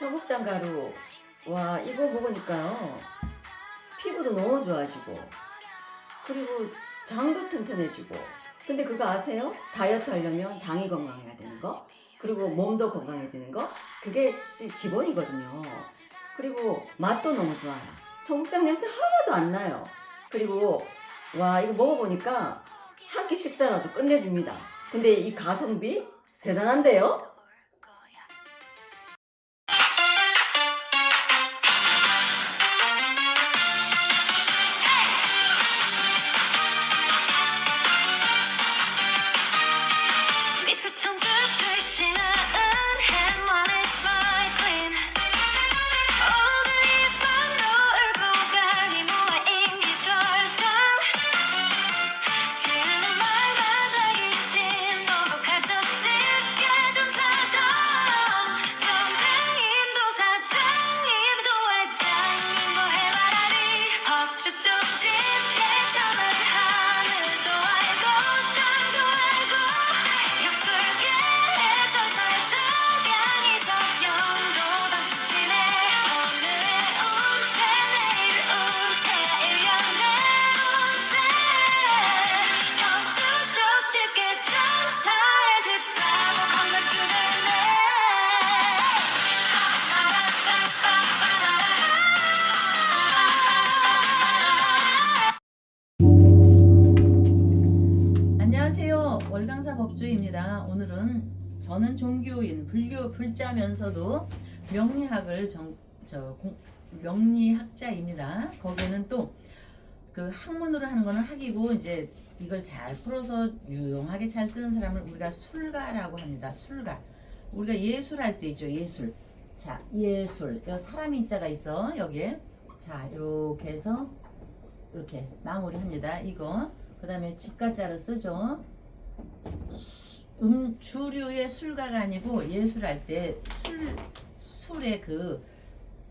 청국장 가루. 와, 이거 먹으니까요. 피부도 너무 좋아지고, 그리고 장도 튼튼해지고. 근데 그거 아세요? 다이어트 하려면 장이 건강해야 되는 거, 그리고 몸도 건강해지는 거. 그게 기본이거든요. 그리고 맛도 너무 좋아요. 청국장 냄새 하나도 안 나요. 그리고 와, 이거 먹어보니까 한 끼 식사라도 끝내줍니다. 근데 이 가성비 대단한데요? 안녕하세요. 월강사 법주입니다. 오늘은 저는 종교인, 불자면서도 명리학을 명리학자입니다. 거기에는 또 그 학문으로 하는 거는 학이고, 이제 이걸 잘 풀어서 유용하게 잘 쓰는 사람을 우리가 술가라고 합니다. 술가. 우리가 예술할 때 있죠. 예술. 자, 예술. 여기 사람 인자가 있어. 여기에. 자, 이렇게 해서 이렇게 마무리합니다. 이거. 그 다음에 집가자를 쓰죠. 주류의 술가가 아니고 예술할 때 술의 그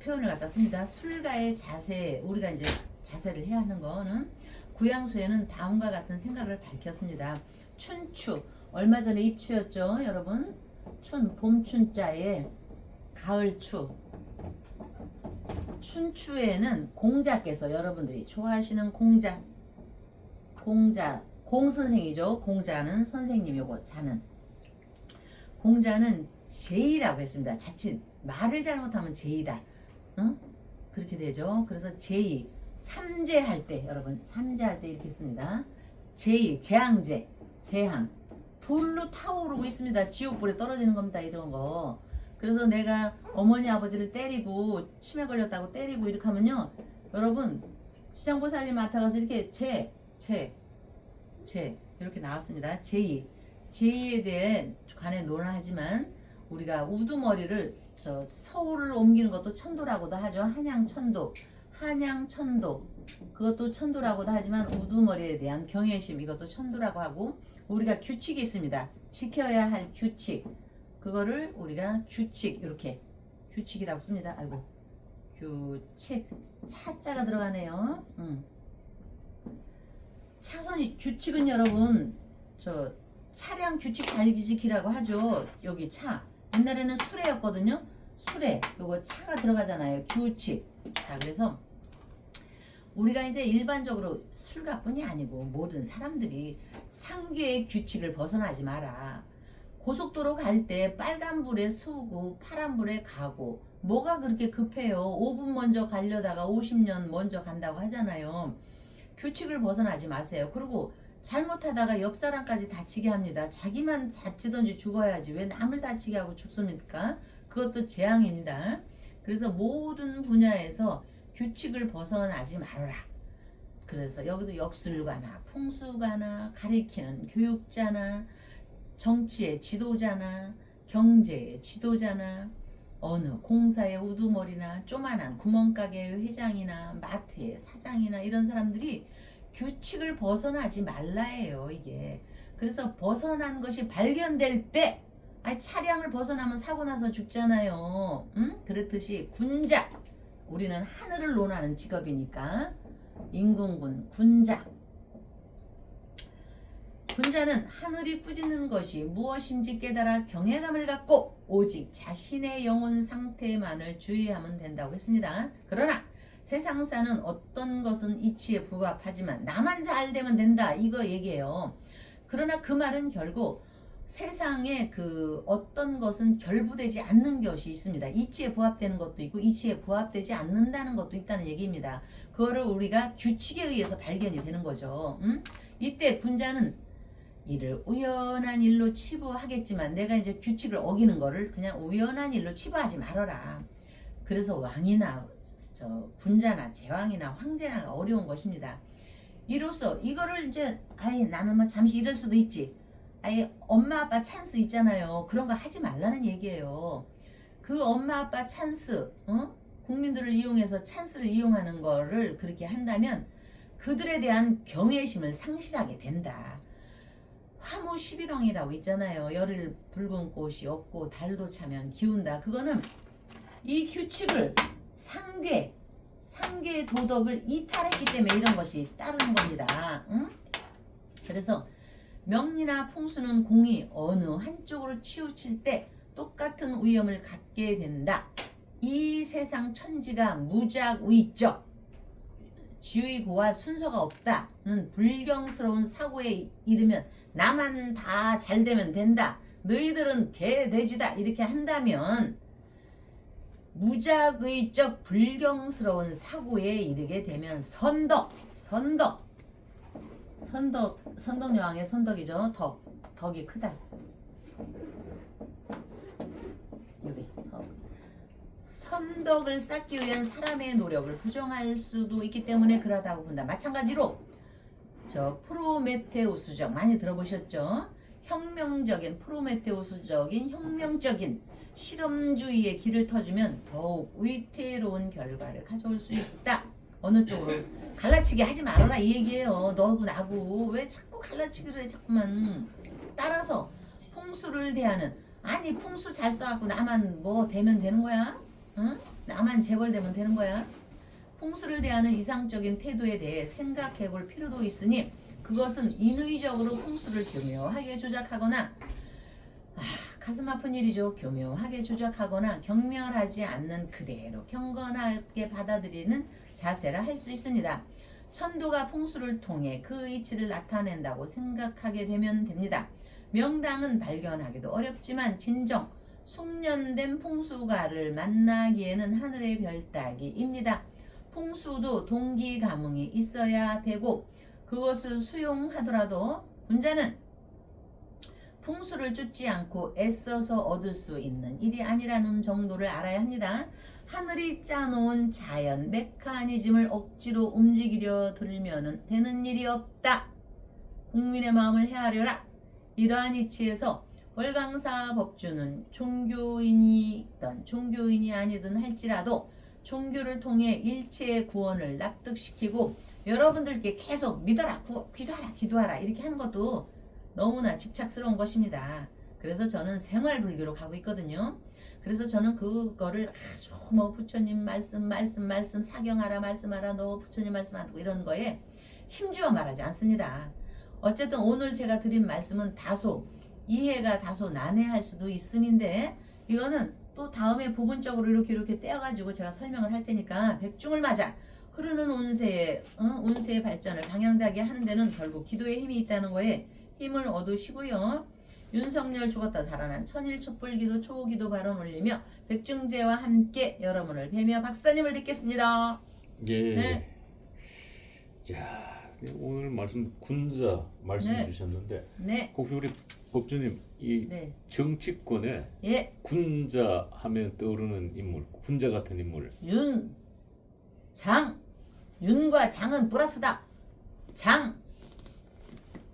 표현을 갖다 씁니다. 술가의 자세, 우리가 이제 자세를 해야 하는 거는 구양수에는 다음과 같은 생각을 밝혔습니다. 춘추, 얼마 전에 입추였죠, 여러분. 봄춘자에 가을추. 춘추에는 공자께서, 여러분들이 좋아하시는 공선생이죠. 공자는 선생님이고, 자는 공자는 제의라고 했습니다. 자칫 말을 잘못하면 제의다. 그렇게 되죠. 그래서 제의, 삼재할 때, 여러분 삼재할 때 이렇게 씁니다. 제의, 재앙제, 재앙, 불로 타오르고 있습니다. 지옥불에 떨어지는 겁니다. 이런 거. 그래서 내가 어머니 아버지를 때리고 치매 걸렸다고 때리고 이렇게 하면요, 여러분 지장보살님 앞에 가서 이렇게 이렇게 나왔습니다. 제의에 대해 관해 논하지만, 우리가 우두머리를 서울을 옮기는 것도 천도라고도 하죠. 한양천도 그것도 천도라고도 하지만, 우두머리에 대한 경외심, 이것도 천도라고 하고, 우리가 규칙이 있습니다. 지켜야 할 규칙, 그거를 우리가 규칙, 이렇게 규칙이라고 씁니다. 아이고, 규칙, 차자가 들어가네요. 차선이, 규칙은 여러분 차량 규칙 잘 지키라고 하죠. 여기 차, 옛날에는 수레였거든요. 수레, 요거 차가 들어가잖아요. 규칙. 자, 그래서 우리가 이제 일반적으로 술가뿐이 아니고 모든 사람들이 상계의 규칙을 벗어나지 마라. 고속도로 갈 때 빨간불에 서고 파란불에 가고, 뭐가 그렇게 급해요. 5분 먼저 가려다가 50년 먼저 간다고 하잖아요. 규칙을 벗어나지 마세요. 그리고 잘못하다가 옆 사람까지 다치게 합니다. 자기만 다치든지 죽어야지 왜 남을 다치게 하고 죽습니까? 그것도 재앙입니다. 그래서 모든 분야에서 규칙을 벗어나지 말아라. 그래서 여기도 역술가나 풍수가나 가리키는 교육자나 정치의 지도자나 경제의 지도자나 어느 공사의 우두머리나 조만한 구멍가게의 회장이나 마트의 사장이나 이런 사람들이 규칙을 벗어나지 말라예요, 이게. 그래서 벗어난 것이 발견될 때, 차량을 벗어나면 사고 나서 죽잖아요. 그렇듯이 군자, 우리는 하늘을 논하는 직업이니까 임금군, 군자. 군자는 하늘이 꾸짖는 것이 무엇인지 깨달아 경외감을 갖고 오직 자신의 영혼 상태만을 주의하면 된다고 했습니다. 그러나 세상사는 어떤 것은 이치에 부합하지만 나만 잘 되면 된다 이거 얘기해요. 그러나 그 말은 결국 세상에 그 어떤 것은 결부되지 않는 것이 있습니다. 이치에 부합되는 것도 있고 이치에 부합되지 않는다는 것도 있다는 얘기입니다. 그거를 우리가 규칙에 의해서 발견이 되는 거죠. 이때 군자는 이를 우연한 일로 치부하겠지만 내가 이제 규칙을 어기는 거를 그냥 우연한 일로 치부하지 말아라. 그래서 왕이나 군자나 제왕이나 황제나 어려운 것입니다. 이로써 이거를 이제 아예 나는 뭐 잠시 이럴 수도 있지. 아예 엄마 아빠 찬스 있잖아요. 그런 거 하지 말라는 얘기예요. 그 엄마 아빠 찬스, 국민들을 이용해서 찬스를 이용하는 거를 그렇게 한다면 그들에 대한 경외심을 상실하게 된다. 화무 11홍이라고 있잖아요. 열흘 붉은 꽃이 없고 달도 차면 기운다. 그거는 이 규칙을 상계의 도덕을 이탈했기 때문에 이런 것이 따르는 겁니다. 그래서 명리나 풍수는 공이 어느 한쪽으로 치우칠 때 똑같은 위험을 갖게 된다. 이 세상 천지가 무작위적 지위고와 순서가 없다는 불경스러운 사고에 이르면 나만 다 잘되면 된다. 너희들은 개돼지다. 이렇게 한다면 무작위적 불경스러운 사고에 이르게 되면 선덕여왕의 선덕이죠. 덕이 크다. 여기 선덕을 쌓기 위한 사람의 노력을 부정할 수도 있기 때문에 그러다고 본다. 마찬가지로 저 프로메테우스적 많이 들어보셨죠? 프로메테우스적인 혁명적인 실험주의의 길을 터주면 더욱 위태로운 결과를 가져올 수 있다. 어느 쪽으로 갈라치기 하지 말아라 이 얘기예요. 너하고 나고 왜 자꾸 갈라치기를 해 자꾸만. 따라서 풍수를 대하는 아니 풍수 잘 써갖고 나만 뭐 되면 되는 거야? 응? 나만 재벌되면 되는 거야? 풍수를 대하는 이상적인 태도에 대해 생각해 볼 필요도 있으니 그것은 인위적으로 풍수를 교묘하게 조작하거나 가슴 아픈 일이죠. 교묘하게 조작하거나 경멸하지 않는 그대로 경건하게 받아들이는 자세라 할 수 있습니다. 천도가 풍수를 통해 그 이치를 나타낸다고 생각하게 되면 됩니다. 명당은 발견하기도 어렵지만 진정 숙련된 풍수가를 만나기에는 하늘의 별따기입니다. 풍수도 동기 감흥이 있어야 되고 그것을 수용하더라도 군자는 풍수를 쫓지 않고 애써서 얻을 수 있는 일이 아니라는 정도를 알아야 합니다. 하늘이 짜놓은 자연 메커니즘을 억지로 움직이려 들면 되는 일이 없다. 국민의 마음을 헤아려라. 이러한 이치에서 월강사 법주는 종교인이든 종교인이 아니든 할지라도 종교를 통해 일체의 구원을 납득시키고 여러분들께 계속 믿어라, 기도하라 이렇게 하는 것도 너무나 집착스러운 것입니다. 그래서 저는 생활불교로 가고 있거든요. 그래서 저는 그거를 아주 뭐 부처님 말씀 사경하라 말씀하라 너 부처님 말씀 안 듣고 이런 거에 힘주어 말하지 않습니다. 어쨌든 오늘 제가 드린 말씀은 다소 이해가 다소 난해할 수도 있음인데 이거는 또 다음에 부분적으로 이렇게 떼어가지고 제가 설명을 할 테니까 백중을 맞아 흐르는 운세의 발전을 방향되게 하는 데는 결국 기도의 힘이 있다는 거에 힘을 얻으시고요. 윤석열 죽었다 살아난 천일촛불기도 초기도 발언 올리며 백중제와 함께 여러분을 뵈며 박사님을 뵙겠습니다. 예. 네. 자, 오늘 말씀 군자 말씀 네. 주셨는데 네. 혹시 우리 법주님 이 네. 정치권에 예. 군자 하면 떠오르는 인물, 군자 같은 인물. 윤과 장은 플러스다. 장.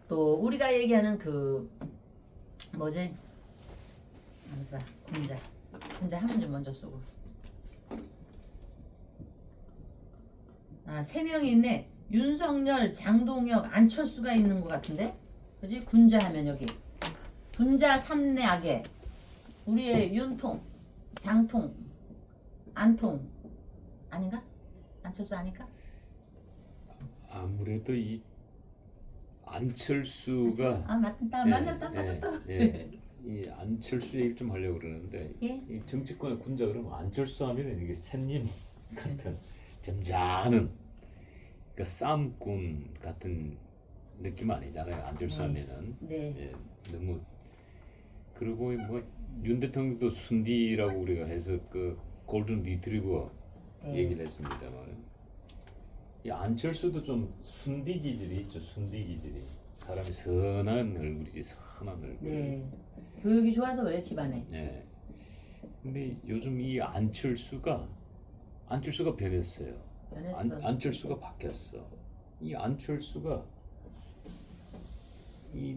또 우리가 얘기하는 그 뭐지? 무사 군자 한 문제 먼저 쓰고. 세 명이 있네. 윤석열, 장동혁, 안철수가 있는 것 같은데, 그지? 군자 하면 여기 군자 삼내악에 우리의 윤통, 장통, 안통 아닌가? 안철수 아닐까? 아무래도 이 안철수가 아 맞다 예, 만났다 맞았다. 이 안철수 얘기를 좀 하려고 그러는데 예. 이 정치권의 군자 그러면 안철수 하면은 이게 샌님 같은 점잖은 그러니까 싸움꾼 같은 느낌 아니잖아요. 안철수 네. 하면은 네. 예, 너무 그리고 뭐 윤 대통령도 순디라고 우리가 해서 그 골든 리트리버 네. 얘기를 했습니다만 이 안철수도 좀 순디 기질이 있죠. 순디 기질이 사람이 선한 얼굴이지 선한 얼굴. 네. 교육이 좋아서 그래 집안에. 네. 근데 요즘 이 안철수가 변했어요. 변했어. 안철수가 바뀌었어. 이 안철수가 이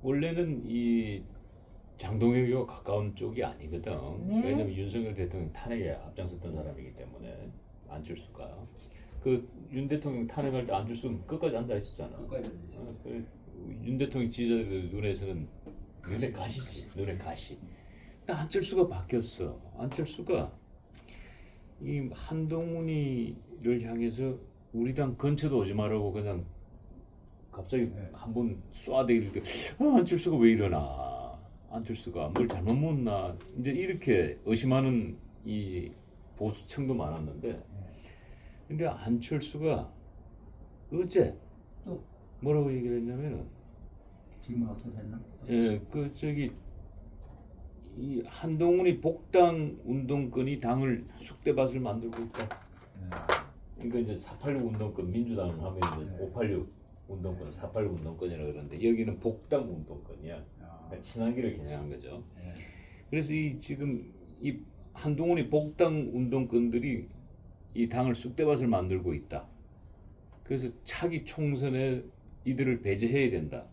원래는 이 장동혁이와 가까운 쪽이 아니거든. 네. 왜냐면 윤석열 대통령 탄핵에 앞장섰던 사람이기 때문에 안철수가 그 윤 대통령 탄핵할 때 안철수는 끝까지 앉아 있었잖아. 끝까지 앉아 있었어. 윤 대통령 지지자들 눈에서는 눈에 가시지. 눈에 가시. 근데 안철수가 바뀌었어. 안철수가 이 한동훈이를 향해서 우리 당 근처도 오지 말라고 그냥 갑자기 네. 한번 쏴대기를 때 안철수가 왜 이러나 안철수가 뭘 잘못 묻나 이제 이렇게 의심하는 이 보수층도 많았는데 근데 안철수가 어제 또 뭐라고 얘기를 했냐면은 빅마우스 했나? 그 저기 이 한동훈이 복당 운동권이 당을 쑥대밭을 만들고 있다. 네. 그러니까 이제 486 운동권 민주당 하면 이제 네. 586 운동권, 486 운동권이라 그러는데 여기는 복당 운동권이야. 아, 그러니까 친한기를 겨냥한 거죠. 네. 그래서 이 지금 이 한동훈이 복당 운동권들이 이 당을 쑥대밭을 만들고 있다. 그래서 차기 총선에 이들을 배제해야 된다.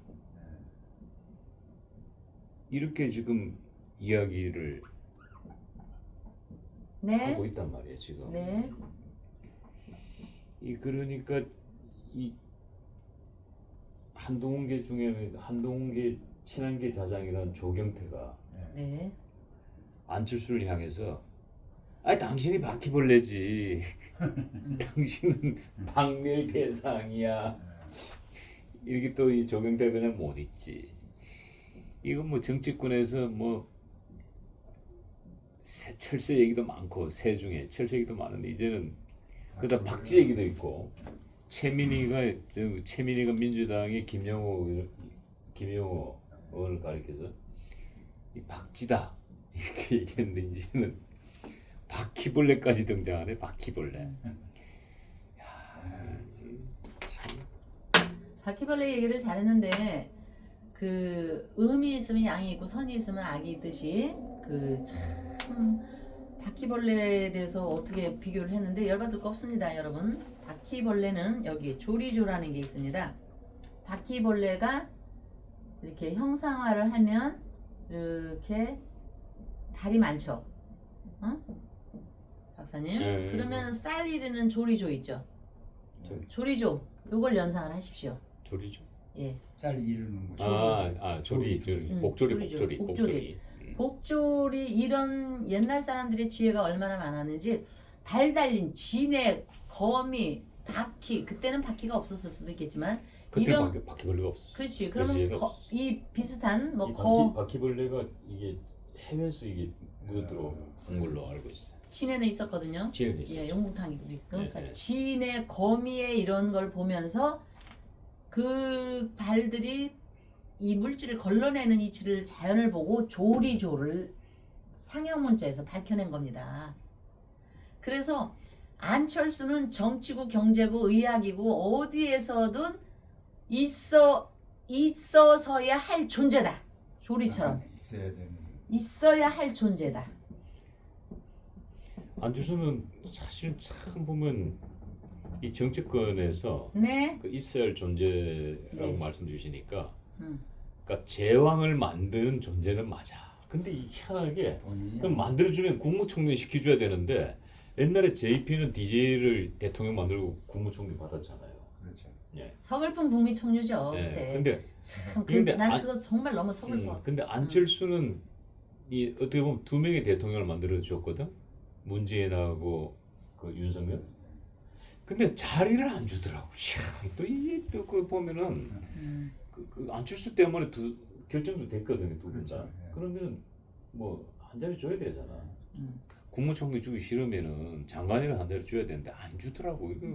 이렇게 지금 이야기를 네. 하고 있단 말이에요 지금. 네. 이 그러니까 이 한동훈계 중에 한동훈계 친한계 자장이란 조경태가 네. 안철수를 향해서 아니 당신이 바퀴벌레지 당신은 박멸 대상이야 이렇게 또 이 조경태가 그냥 못 있지. 이건 뭐 정치권에서 뭐 철새 얘기도 많고 새 중에 철새 얘기도 많은데 이제는 그다음 박지 얘기도 있고 최민희가 민주당의 김영호 의원을 가리켜서 이 박지다 이렇게 얘기했는데 이제는 바퀴벌레까지 등장하네. 바퀴벌레. 야, 참. 바퀴벌레 얘기를 잘했는데 그 음이 있으면 양이 있고 선이 있으면 악이 있듯이 그 참 바퀴벌레에 대해서 어떻게 비교를 했는데 열받을 거 없습니다, 여러분. 바퀴벌레는 여기 조리조라는 게 있습니다. 바퀴벌레가 이렇게 형상화를 하면 이렇게 다리 많죠. 어? 박사님. 네. 그러면 쌀 이르는 조리조 있죠. 조리조. 요걸 연상을 하십시오. 조리죠. 예. 짤 이르는 거죠. 조리. 복조리. 복조리. 복조리 이런 옛날 사람들의 지혜가 얼마나 많았는지 발 달린 진해, 거미, 바퀴 그때는 바퀴가 없었을 수도 있겠지만 그때 이런 바퀴벌레가 없었어. 그렇지. 그래서 그러면 얘가 없었어. 이 비슷한 뭐 이 바퀴벌레가 이게 해외에서 이게 묻어 들어온 걸로 알고 있어요. 진해는 있었거든요. 지혜는 있었죠. 예, 영국탕이도 있고 네, 그러니까 네. 진해, 거미의 이런 걸 보면서 그 발들이 이 물질을 걸러내는 이치를 자연을 보고 조리조를 상형 문자에서 밝혀낸 겁니다. 그래서 안철수는 정치고 경제고 의학이고 어디에서든 있어서야 할 존재다. 조리처럼 있어야 되는. 있어야 할 존재다. 안철수는 사실 참 보면 이 정치권에서 네. 그 있어야 할 존재라고 네. 말씀 주시니까 음. 그러니까 제왕을 만드는 존재는 맞아. 근데 이 희한하게 본인이 그럼 만들어주면 국무총리 시켜줘야 되는데 옛날에 JP는 DJ를 대통령 만들고 국무총리 받았잖아요. 그렇죠. 예. 서글픈 북미 청류죠. 예. 그때. 근데 참, 근데 난 그거 정말 너무 서글퍼. 근데 안철수는 이 어떻게 보면 두 명의 대통령을 만들어 줬거든. 문재인하고 그 윤석열. 근데 자리를 안 주더라고. 또이또그 보면은 음. 그 안철수 때문에 결정도 됐거든요, 두 분 다. 그렇죠. 예. 그러면 뭐 한 자리 줘야 되잖아. 음. 국무총리 주기 싫으면은 장관이랑 한 자리 줘야 되는데 안 주더라고. 이거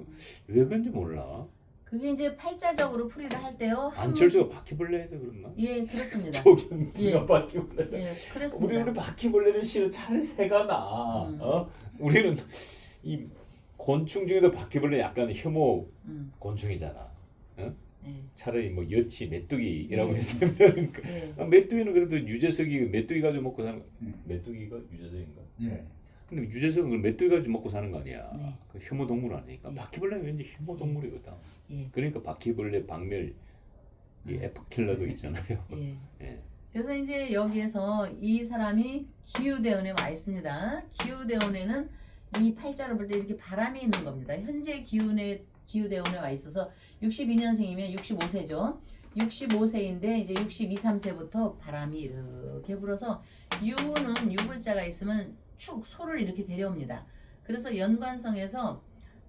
왜 그런지 몰라. 그게 이제 팔자적으로 풀이를 할 때요. 안철수가 바퀴벌레에서 그랬나? 예, 그렇습니다. 조경기가 예. 바퀴벌레. 예, 우리 그렇습니다. 바퀴벌레는 싫어. 차라리 새가 나. 우리는 이 곤충 중에도 바퀴벌레 약간 혐오 음. 곤충이잖아. 예. 차라리 뭐 여치, 메뚜기라고 예. 했으면 예. 메뚜기는 그래도 유재석이 메뚜기 가지고 먹고 사는 거. 예. 메뚜기가 유재석인가? 예. 근데 유재석은 그 메뚜기 가지고 먹고 사는 거 아니야. 네. 그 혐오 동물 아니니까. 예. 바퀴벌레는 왠지 혐오 동물이거든. 예. 그러니까 바퀴벌레, 박멸, 이 에프킬러도 있잖아요. 예. 예. 그래서 이제 여기에서 이 사람이 기후대원에 와 있습니다. 기후대원에는 이 팔자를 볼 때 이렇게 바람이 있는 겁니다. 현재 기후대원에 와 있어서 62년생이면 65세죠. 65세인데 이제 62, 3세부터 바람이 이렇게 불어서 유는 유불자가 있으면 축 소를 이렇게 데려옵니다. 그래서 연관성에서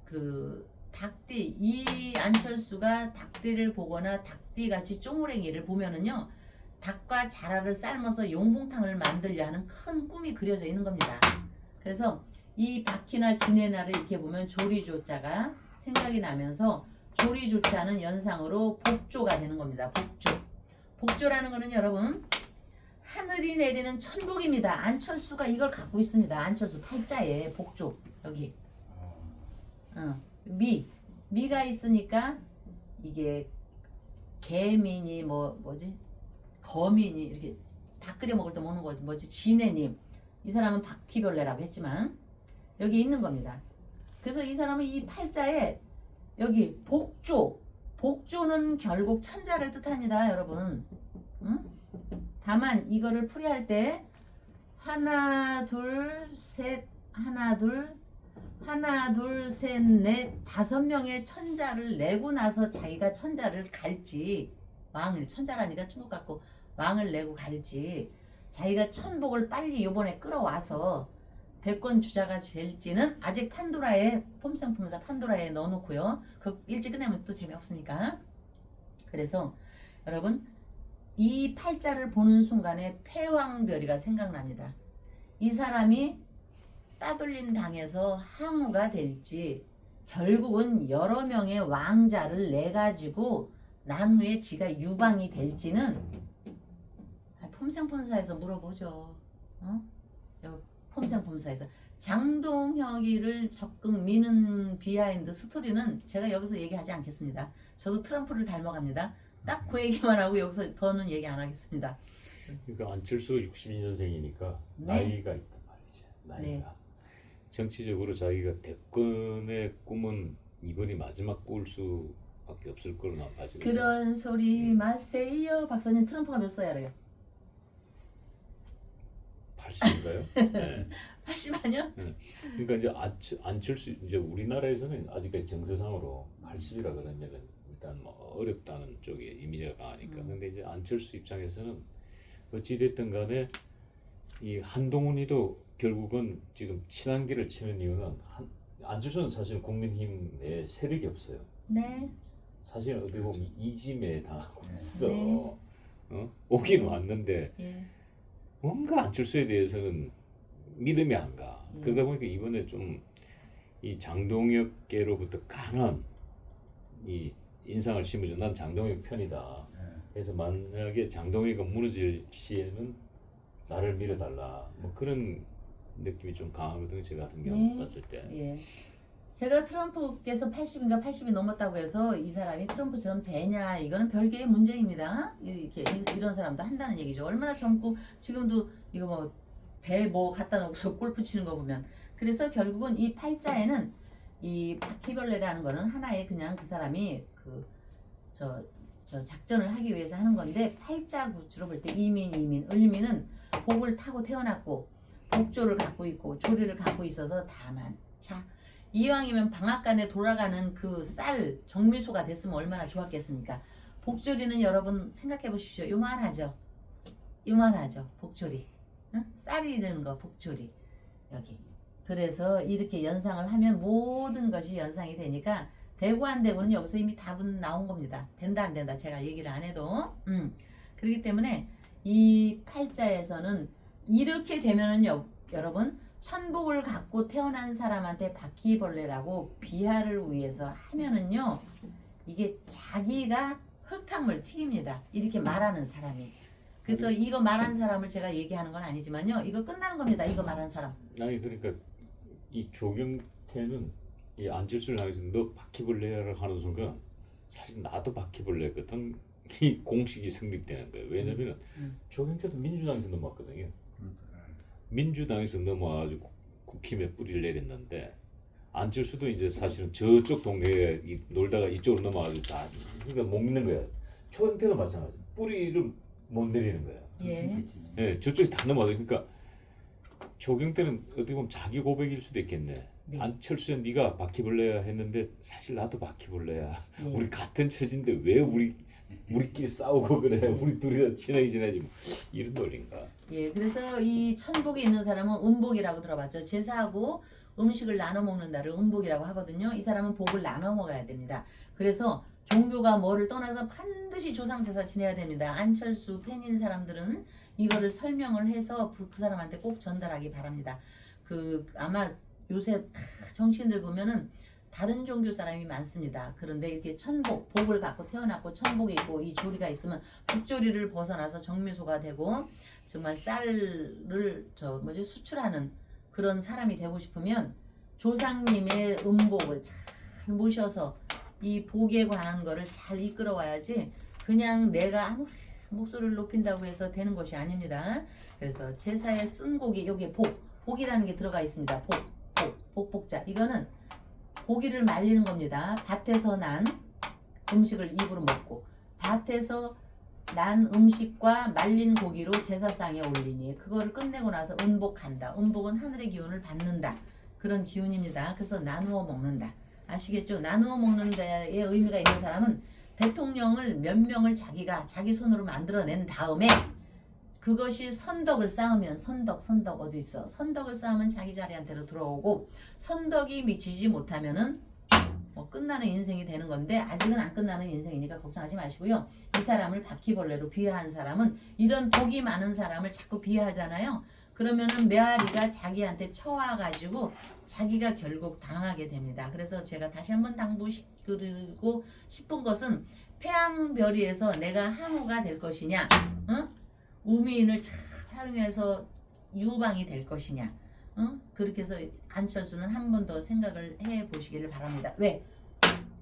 그 닭띠 이 안철수가 닭띠를 보거나 닭띠같이 쪼무랭이를 보면은요 닭과 자라를 삶아서 용봉탕을 만들려 하는 큰 꿈이 그려져 있는 겁니다. 그래서 이 바퀴나 지네나를 이렇게 보면 조리조자가 생각이 나면서 조리조자는 연상으로 복조가 되는 겁니다. 복조. 복조라는 거는 여러분 하늘이 내리는 천복입니다. 안철수가 이걸 갖고 있습니다. 안철수 팔자에 복조 여기 미가 있으니까 이게 개미니 뭐지 거미니 이렇게 닭 끓여 먹을 때 먹는 거지 뭐지 지네님 이 사람은 바퀴벌레라고 했지만 여기 있는 겁니다. 그래서 이 사람은 이 팔자에 여기 복조는 결국 천자를 뜻합니다, 여러분. 응? 다만 이거를 풀이할 때 하나 둘 셋 넷 다섯 명의 천자를 내고 나서 자기가 천자를 갈지 왕을 천자라니까 중국 같고 왕을 내고 갈지 자기가 천복을 빨리 요번에 끌어와서 대권 주자가 될지는 아직 판도라에 폼생폼사 판도라에 넣어놓고요. 그 일찍 끝내면 또 재미없으니까. 그래서 여러분 이 팔자를 보는 순간에 패왕별이가 생각납니다. 이 사람이 따돌림 당해서 항우가 될지 결국은 여러 명의 왕자를 내 가지고 난 후에 지가 유방이 될지는 폼생폼사에서 물어보죠. 폼생폼사에서 장동혁이를 적극 미는 비하인드 스토리는 제가 여기서 얘기하지 않겠습니다. 저도 트럼프를 닮아갑니다. 딱 그 얘기만 하고 여기서 더는 얘기 안 하겠습니다. 그러니까 안철수 62년생이니까 네. 나이가 있단 말이지. 나이가. 네. 정치적으로 자기가 대권의 꿈은 이번이 마지막 꿀 수밖에 없을 걸로 나 봐지고. 그런 소리 마세요. 박사님 트럼프가 몇 살 알아요? 80인가요? 네. 80 아니야? 그러니까 이제 안철수 이제 우리나라에서는 아직까지 정서상으로 80이라 그러면은 일단 뭐 어렵다는 쪽에 이미지가 강하니까. 근데 이제 안철수 입장에서는 어찌 됐든 간에 이 한동훈이도 결국은 지금 친한기를 치는 이유는 안철수는 사실 국민힘에 세력이 없어요. 네. 사실 어떻게 보면 이짐에 당하고 있어. 네. 오긴 왔는데 예. 뭔가 안철수에 대해서는 믿음이 안 가. 그러다 보니까 이번에 좀 이 장동혁계로부터 강한 이 인상을 심으죠. 난 장동혁 편이다. 그래서 만약에 장동혁이 무너질 시에는 나를 밀어달라. 뭐 그런 느낌이 좀 강하거든요. 제가 같은 경우 네. 봤을 때. 예. 제가 트럼프께서 80인가 80이 넘었다고 해서 이 사람이 트럼프처럼 되냐 이거는 별개의 문제입니다. 이렇게 이런 사람도 한다는 얘기죠. 얼마나 젊고 지금도 이거 뭐 배 뭐 갖다 놓고서 골프 치는 거 보면 그래서 결국은 이 팔자에는 이 바퀴벌레라는 거는 하나의 그냥 그 사람이 저 작전을 하기 위해서 하는 건데 팔자 구주로 볼 때 이민 을미는 복을 타고 태어났고 복조를 갖고 있고 조리를 갖고 있어서 다만 자 이왕이면 방앗간에 돌아가는 그 쌀 정미소가 됐으면 얼마나 좋았겠습니까? 복조리는 여러분 생각해 보십시오. 요만하죠? 요만하죠. 복조리. 응? 쌀이 되는 거 복조리. 여기 그래서 이렇게 연상을 하면 모든 것이 연상이 되니까 되고 안 되고는 여기서 이미 답은 나온 겁니다. 된다 안 된다 제가 얘기를 안 해도. 그렇기 때문에 이 팔자에서는 이렇게 되면은 여러분 천복을 갖고 태어난 사람한테 바퀴벌레라고 비하를 위해서 하면은요 이게 자기가 흙탕물 튀깁니다. 이렇게 말하는 사람이. 그래서 이거 말한 사람을 제가 얘기하는 건 아니지만요 이거 끝나는 겁니다. 이거 말한 사람. 아니 그러니까 이 조경태는 이 안철수를 향해서 너 바퀴벌레를 하는 순간 사실 나도 바퀴벌레거든. 이 공식이 성립되는 거예요. 왜냐면은 조경태도 민주당에서 넘어왔거든요. 민주당에서 넘어와가지고 국힘에 뿌리를 내렸는데 안철수도 이제 사실은 저쪽 동네에 놀다가 이쪽으로 넘어가지고 다 그러니까 못 믿는 거야. 조경태도 마찬가지. 뿌리를 못 내리는 거야. 예. 예, 저쪽에 다 넘어가서 그러니까 조경태는 어떻게 보면 자기 고백일 수도 있겠네. 네. 안철수야 네가 바퀴벌레야 했는데 사실 나도 바퀴벌레야. 예. 우리 같은 처지인데 왜 우리끼리 싸우고 그래? 우리 둘이 다 친하게 지내지 뭐. 이런 논리인가? 예, 그래서 이 천복에 있는 사람은 음복이라고 들어봤죠. 제사하고 음식을 나눠 먹는 날을 음복이라고 하거든요. 이 사람은 복을 나눠 먹어야 됩니다. 그래서 종교가 뭐를 떠나서 반드시 조상 제사 지내야 됩니다. 안철수 팬인 사람들은 이거를 설명을 해서 그 사람한테 꼭 전달하기 바랍니다. 아마 요새 정치인들 보면은 다른 종교 사람이 많습니다. 그런데 이렇게 천복, 복을 갖고 태어났고 천복이 있고 이 조리가 있으면 북조리를 벗어나서 정미소가 되고 정말 쌀을 수출하는 그런 사람이 되고 싶으면 조상님의 음복을 잘 모셔서 이 복에 관한 거를 잘 이끌어 와야지 그냥 내가 아무리 목소리를 높인다고 해서 되는 것이 아닙니다. 그래서 제사에 쓴 고기, 여기에 복이라는 게 들어가 있습니다. 복복자. 이거는 고기를 말리는 겁니다. 밭에서 난 음식을 입으로 먹고 밭에서 난 음식과 말린 고기로 제사상에 올리니 그거를 끝내고 나서 음복한다. 음복은 하늘의 기운을 받는다. 그런 기운입니다. 그래서 나누어 먹는다. 아시겠죠? 나누어 먹는 데에 의미가 있는 사람은 대통령을 몇 명을 자기 손으로 만들어낸 다음에 그것이 선덕을 쌓으면 선덕 어디 있어? 선덕을 쌓으면 자기 자리한테로 들어오고 선덕이 미치지 못하면은 뭐 끝나는 인생이 되는 건데 아직은 안 끝나는 인생이니까 걱정하지 마시고요. 이 사람을 바퀴벌레로 비하한 사람은 이런 복이 많은 사람을 자꾸 비하하잖아요. 그러면은 메아리가 자기한테 쳐와가지고 자기가 결국 당하게 됩니다. 그래서 제가 다시 한번 당부드리고 싶은 것은 태양별이에서 내가 항우가 될 것이냐, 우미인을 잘 활용해서 유방이 될 것이냐, 그렇게 해서 안철수는 한 번 더 생각을 해 보시기를 바랍니다. 왜?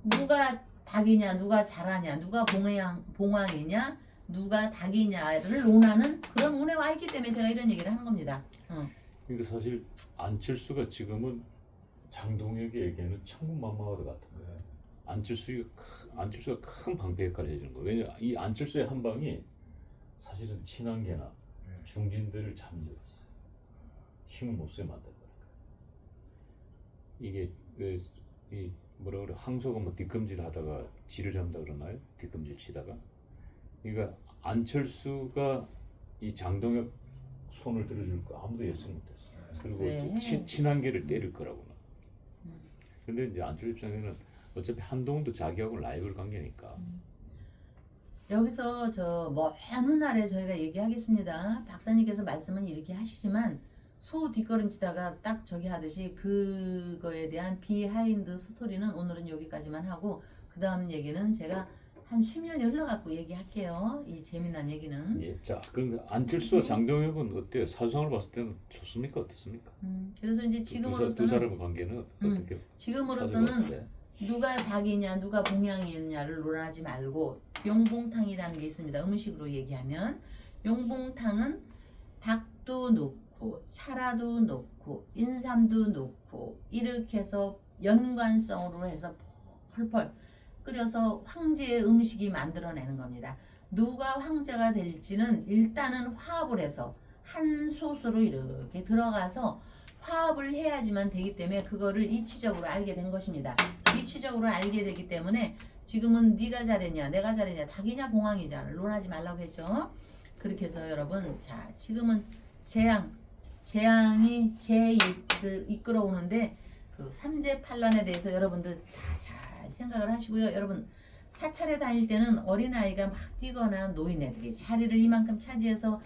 누가 닭이냐, 누가 잘하냐, 누가 봉황이냐, 누가 닭이냐를 논하는 그런 운에 와 있기 때문에 제가 이런 얘기를 하는 겁니다. 그러니까 사실 안철수가 지금은 장동혁에게는 천군만마와도 같은 거예요. 안철수가 큰 방패 역할을 해주는 거예요. 왜냐 이 안철수의 한 방이 사실은 친한계나 중진들을 잠재웠어요. 힘을 못 쓰게 만들어버린 거예요. 이게 왜 이 뭐라 그래 항소가 뭐 뒷검질 하다가 지를 잡는다 그러나요? 뒷검질 치다가. 그러니까 안철수가 이 장동혁 손을 들어줄 거 아무도 예측 못했어. 그리고 네. 친한계를 때릴 거라고는. 근데 이제 안철수 입장에는 어차피 한동훈도 자기하고 라이벌 관계니까. 여기서 뭐 어느 날에 저희가 얘기하겠습니다. 박사님께서 말씀은 이렇게 하시지만 소 뒷걸음치다가 딱 저기 하듯이 그거에 대한 비하인드 스토리는 오늘은 여기까지만 하고 그 다음 얘기는 제가 한 10년이 흘러갖고 얘기할게요. 이 재미난 얘기는. 예, 자, 그럼 안철수와 장동혁은 어때요? 사주상을 봤을 때는 좋습니까? 어떻습니까? 그래서 이제 두 지금으로서는 사람의 관계는 어떻게? 지금으로서는 사주를 봤을 때? 누가 닭이냐 누가 봉양이냐를 논하지 말고 용봉탕이라는 게 있습니다. 음식으로 얘기하면 용봉탕은 닭도 넣고 차라도 넣고 인삼도 넣고 이렇게 해서 연관성으로 해서 펄펄 끓여서 황제의 음식이 만들어내는 겁니다. 누가 황제가 될지는 일단은 화합을 해서 한 소스로 이렇게 들어가서 화합을 해야지만 되기 때문에 그거를 이치적으로 알게 된 것입니다. 이치적으로 알게 되기 때문에 지금은 네가 잘했냐 내가 잘했냐 닭이냐 봉황이냐 논하지 말라고 했죠. 그렇게 해서 여러분 자 지금은 재앙 재앙이 재일을 이끌어오는데 그 삼재팔란에 대해서 여러분들 다 잘 생각을 하시고요. 여러분 사찰에 다닐 때는 어린아이가 막 뛰거나 노인네들이 자리를 이만큼 차지해서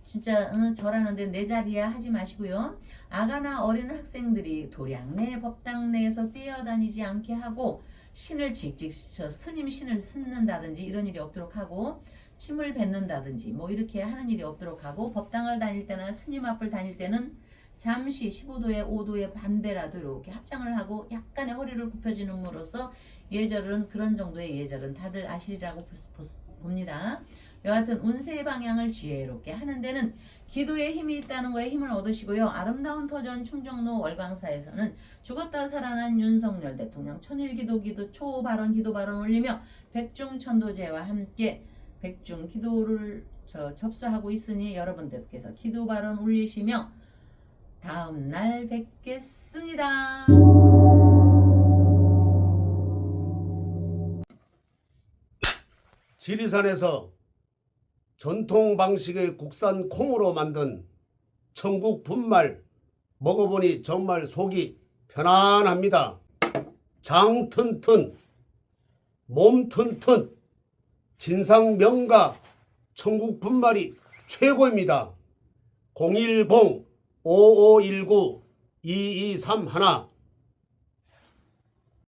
진짜 절하는데 내 자리야 하지 마시고요. 아가나 어린 학생들이 도량 내 법당 내에서 뛰어다니지 않게 하고 신을 직직 스님 신을 싣는다든지 이런 일이 없도록 하고 침을 뱉는다든지 뭐 이렇게 하는 일이 없도록 하고 법당을 다닐 때나 스님 앞을 다닐 때는 잠시 15도에 5도의 반배라도 이렇게 합장을 하고 약간의 허리를 굽혀줌으로써 예절은 그런 정도의 예절은 다들 아시리라고 봅니다. 여하튼 운세 방향을 지혜롭게 하는 데는 기도에 힘이 있다는 거에 힘을 얻으시고요. 아름다운 터전 충정로 월광사에서는 죽었다 살아난 윤석열 대통령 천일기도 초발언 기도 발언 올리며 백중천도제와 함께 백중 기도를 접수하고 있으니 여러분들께서 기도 발언 올리시며 다음 날 뵙겠습니다. 지리산에서 전통 방식의 국산 콩으로 만든 천국 분말 먹어보니 정말 속이 편안합니다. 장 튼튼, 몸 튼튼, 진상 명가 천국 분말이 최고입니다. 010-5519-2231